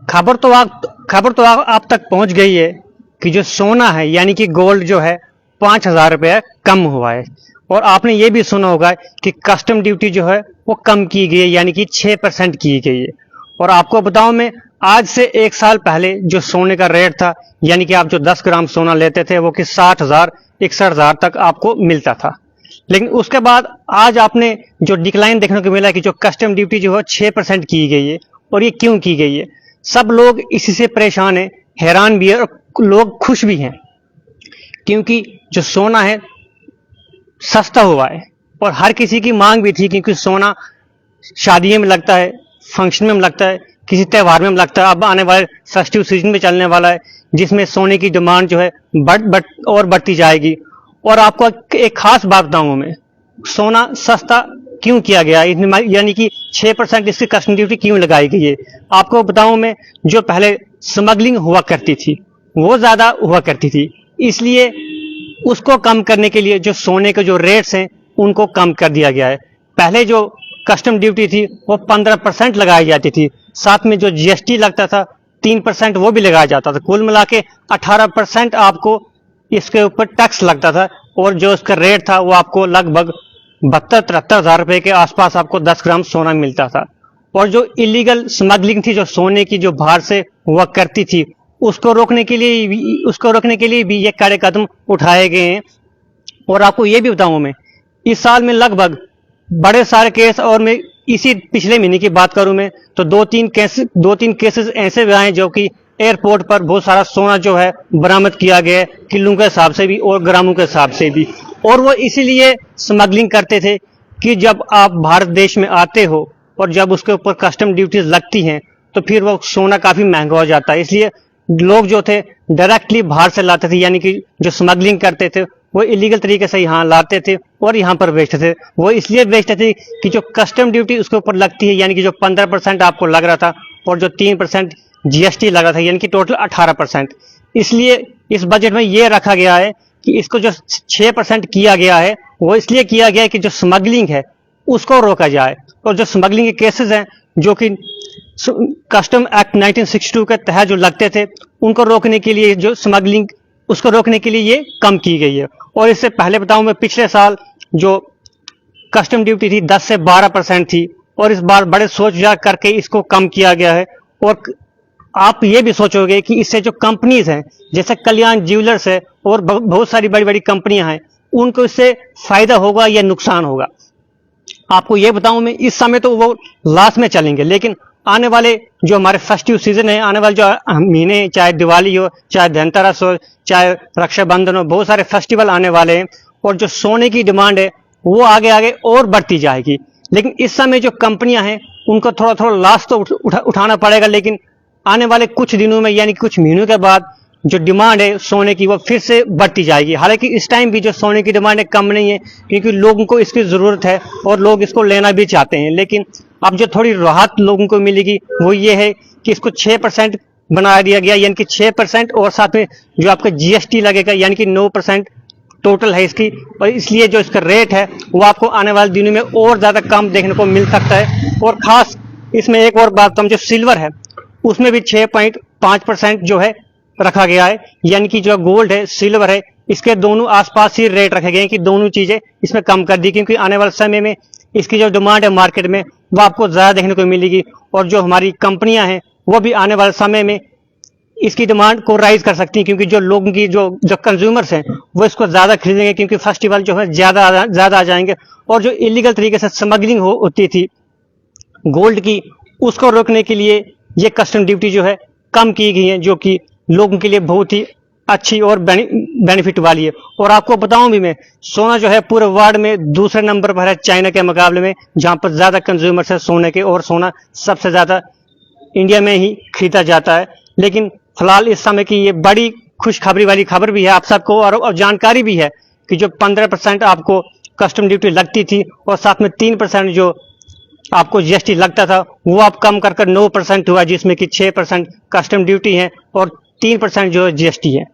आप तक पहुंच गई है कि जो सोना है यानी कि गोल्ड जो है 5,000 रुपये कम हुआ है। और आपने ये भी सुना होगा कि कस्टम ड्यूटी जो है वो कम की गई है यानी कि 6% की गई है। और आपको बताऊं मैं, आज से 1 साल पहले जो सोने का रेट था यानी कि आप जो 10 ग्राम सोना लेते थे वो कि 60,000 61,000 तक आपको मिलता था। लेकिन उसके बाद आज आपने जो डिक्लाइन देखने को मिला कि जो कस्टम ड्यूटी जो है 6% की गई है। और ये क्यों की गई है? सब लोग इसी से परेशान हैं, हैरान भी है और लोग खुश भी हैं, क्योंकि जो सोना है सस्ता हुआ है और हर किसी की मांग भी थी, क्योंकि सोना शादियों में लगता है, फंक्शन में लगता है, किसी त्यौहार में लगता है। अब आने वाले फेस्टिव सीजन में चलने वाला है जिसमें सोने की डिमांड जो है बढ़ती जाएगी। और आपको एक खास बात बताऊं मैं, सोना सस्ता क्यों किया गया यानी कि 6% इसकी कस्टम ड्यूटी क्यों लगाई गई है? आपको बताऊं मैं, जो पहले स्मगलिंग हुआ करती थी वो ज्यादा हुआ करती थी, इसलिए उसको कम करने के लिए जो सोने के जो रेट्स हैं उनको कम कर दिया गया है। पहले जो कस्टम ड्यूटी थी वो 15% लगाई जाती थी, साथ में जो जीएसटी लगता था 3% वो भी लगाया जाता था। कुल मिला के 18% आपको इसके ऊपर टैक्स लगता था। और जो इसका रेट था वो आपको लगभग 72-73 हजार रुपए के आसपास आपको 10 ग्राम सोना मिलता था। और जो इलीगल स्मगलिंग थी, जो सोने की जो बाहर से हुआ करती थी, उसको रोकने के लिए भी ये कड़े कदम उठाए गए हैं। और आपको ये भी बताऊं मैं, इस साल में लगभग बड़े सारे केस, और मैं इसी पिछले महीने की बात करूं मैं तो दो तीन केसेस ऐसे भी आए जो कि एयरपोर्ट पर बहुत सारा सोना जो है बरामद किया गया है, किलो के हिसाब से भी और ग्रामों के हिसाब से भी। और वो इसीलिए स्मगलिंग करते थे कि जब आप भारत देश में आते हो और जब उसके ऊपर कस्टम ड्यूटीज लगती हैं तो फिर वो सोना काफी महंगा हो जाता है। इसलिए लोग जो थे डायरेक्टली बाहर से लाते थे, यानी कि जो स्मगलिंग करते थे वो इलीगल तरीके से यहाँ लाते थे और यहाँ पर बेचते थे। वो इसलिए बेचते थे कि जो कस्टम ड्यूटी उसके ऊपर लगती है, यानी कि जो 15% आपको लग रहा था और जो 3% जीएसटी लगा था, यानी कि टोटल 18%। इसलिए इस बजट में ये रखा गया है कि इसको जो 6% किया गया है वो इसलिए किया गया है कि जो स्मगलिंग है उसको रोका जाए। और जो स्मगलिंग के केसेस हैं जो कि कस्टम एक्ट 1962 के तहत जो लगते थे उनको रोकने के लिए, जो स्मगलिंग उसको रोकने के लिए ये कम की गई है। और इससे पहले बताऊं मैं, पिछले साल जो कस्टम ड्यूटी थी 10 से 12% थी और इस बार बड़े सोच विचार करके इसको कम किया गया है। और आप ये भी सोचोगे कि इससे जो कंपनीज हैं जैसे कल्याण ज्वेलर्स है और बहुत सारी बड़ी बड़ी कंपनियां हैं, उनको इससे फायदा होगा या नुकसान होगा। आपको ये बताऊं मैं, इस समय तो वो लॉस में चलेंगे, लेकिन आने वाले जो हमारे फेस्टिव सीजन है, आने वाले जो महीने, चाहे दिवाली हो, चाहे धनतेरस हो, चाहे रक्षाबंधन हो, बहुत सारे फेस्टिवल आने वाले हैं और जो सोने की डिमांड है वो आगे आगे और बढ़ती जाएगी। लेकिन इस समय जो कंपनियां हैं उनको थोड़ा थोड़ा लॉस तो उठाना पड़ेगा, लेकिन आने वाले कुछ दिनों में यानी कुछ महीनों के बाद जो डिमांड है सोने की वो फिर से बढ़ती जाएगी। हालांकि इस टाइम भी जो सोने की डिमांड है कम नहीं है, क्योंकि लोगों को इसकी जरूरत है और लोग इसको लेना भी चाहते हैं। लेकिन अब जो थोड़ी राहत लोगों को मिलेगी वो ये है कि इसको 6% बना दिया गया, यानी कि 6% और साथ में जो आपका जीएसटी लगेगा, यानी कि 9% टोटल है इसकी। और इसलिए जो इसका रेट है वो आपको आने वाले दिनों में और ज्यादा कम देखने को मिल सकता है। और खास इसमें एक और बात, जो सिल्वर है उसमें भी 6.5% जो है रखा गया है, यानी कि जो गोल्ड है, सिल्वर है, इसके दोनों आसपास ही रेट रखे गए हैं कि दोनों चीजें इसमें कम कर दी, क्योंकि आने वाले समय में इसकी जो डिमांड है मार्केट में वो आपको ज्यादा देखने को मिलेगी। और जो हमारी कंपनियां हैं वो भी आने वाले समय में इसकी डिमांड को राइज कर सकती हैं, क्योंकि जो लोगों की जो कंज्यूमर्स हैं वो इसको ज्यादा खरीदेंगे, क्योंकि फेस्टिवल जो है ज्यादा आ जाएंगे। और जो इलीगल तरीके से स्मगलिंग होती थी गोल्ड की, उसको रोकने के लिए ये कस्टम ड्यूटी जो है कम की गई है, जो कि लोगों के लिए बहुत ही अच्छी और बेनिफिट वाली है। और आपको बताऊं भी मैं, सोना जो है पूरे वर्ल्ड में दूसरे नंबर पर है चाइना के मुकाबले में, जहां पर ज्यादा कंज्यूमर्स है सोने के, और सोना सबसे ज्यादा इंडिया में ही खरीदा जाता है। लेकिन फिलहाल इस समय की ये बड़ी खुशखबरी वाली खबर भी है आप सबको, और जानकारी भी है कि जो 15% आपको कस्टम ड्यूटी लगती थी और साथ में 3% जो आपको जीएसटी लगता था वो आप कम कर 9% हुआ, जिसमें कि 6% कस्टम ड्यूटी है और 3% जो जीएसटी है।